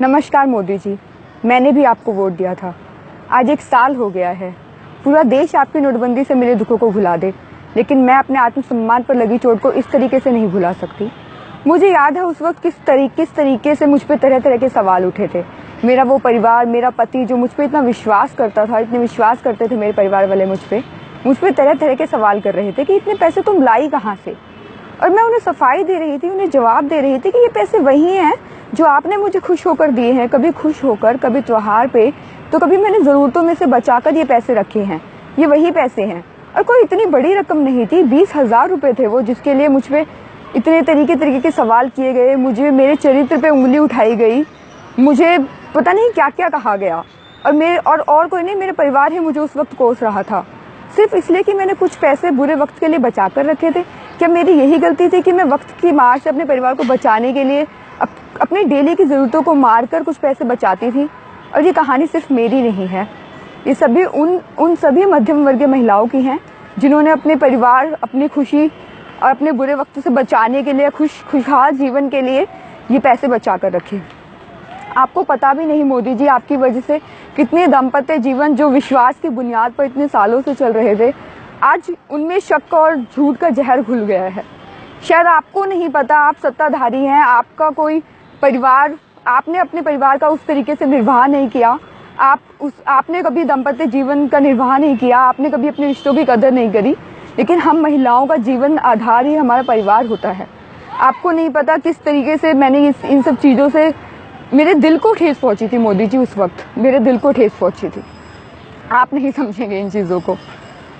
नमस्कार मोदी जी, मैंने भी आपको वोट दिया था। आज 1 साल हो गया है। पूरा देश आपकी नोटबंदी से मेरे दुखों को भुला दे, लेकिन मैं अपने आत्मसम्मान पर लगी चोट को इस तरीके से नहीं भुला सकती। मुझे याद है उस वक्त किस तरीके से मुझ पे तरह तरह के सवाल उठे थे। मेरा वो परिवार, मेरा पति जो मुझ पे इतना विश्वास करता था, इतने विश्वास करते थे मेरे परिवार वाले मुझ पे तरह तरह के सवाल कर रहे थे कि इतने पैसे तुम लाई कहाँ से। और मैं उन्हें सफाई दे रही थी, उन्हें जवाब दे रही थी कि ये पैसे वही हैं जो आपने मुझे खुश होकर दिए हैं, कभी खुश होकर, कभी त्योहार पे, तो कभी मैंने ज़रूरतों में से बचाकर ये पैसे रखे हैं। ये वही पैसे हैं और कोई इतनी बड़ी रकम नहीं थी। 20,000 रुपये थे वो, जिसके लिए मुझ पे इतने तरीके के सवाल किए गए, मुझे मेरे चरित्र पे उंगली उठाई गई, मुझे पता नहीं क्या क्या कहा गया। और कोई नहीं, मेरे परिवार ही मुझे उस वक्त कोस रहा था, सिर्फ इसलिए कि मैंने कुछ पैसे बुरे वक्त के लिए बचा कर रखे थे। क्या मेरी यही गलती थी कि मैं वक्त की मार से अपने परिवार को बचाने के लिए अपनी डेली की ज़रूरतों को मारकर कुछ पैसे बचाती थी? और ये कहानी सिर्फ मेरी नहीं है, ये सभी उन सभी मध्यम वर्गीय महिलाओं की हैं जिन्होंने अपने परिवार, अपनी खुशी और अपने बुरे वक्त से बचाने के लिए, खुशहाल जीवन के लिए ये पैसे बचा कर रखे। आपको पता भी नहीं मोदी जी, आपकी वजह से कितने दाम्पत्य जीवन जो विश्वास की बुनियाद पर इतने सालों से चल रहे थे, आज उनमें शक और झूठ का जहर घुल गया है। शायद आपको नहीं पता, आप सत्ताधारी हैं, आपका कोई परिवार, आपने अपने परिवार का उस तरीके से निर्वाह नहीं किया, आपने कभी दाम्पत्य जीवन का निर्वाह नहीं किया, आपने कभी अपने रिश्तों की कदर नहीं करी। लेकिन हम महिलाओं का जीवन आधार ही हमारा परिवार होता है। आपको नहीं पता किस तरीके से मैंने इन सब चीज़ों से मेरे दिल को ठेस पहुंची थी मोदी जी। उस वक्त मेरे दिल को ठेस पहुंची थी। आप नहीं समझेंगे इन चीज़ों को,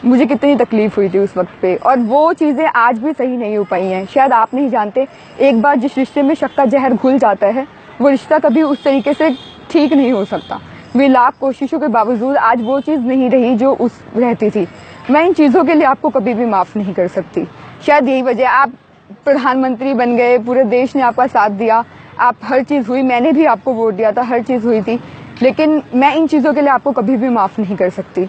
मुझे कितनी तकलीफ हुई थी उस वक्त पे, और वो चीज़ें आज भी सही नहीं हो पाई हैं। शायद आप नहीं जानते, एक बार जिस रिश्ते में शक का जहर घुल जाता है, वो रिश्ता कभी उस तरीके से ठीक नहीं हो सकता। वे लाख कोशिशों के बावजूद आज वो चीज़ नहीं रही जो उस रहती थी। मैं इन चीज़ों के लिए आपको कभी भी माफ़ नहीं कर सकती। शायद यही वजह, आप प्रधानमंत्री बन गए, पूरे देश ने आपका साथ दिया, आप हर चीज़ हुई, मैंने भी आपको वोट दिया था, हर चीज़ हुई थी, लेकिन मैं इन चीज़ों के लिए आपको कभी भी माफ़ नहीं कर सकती।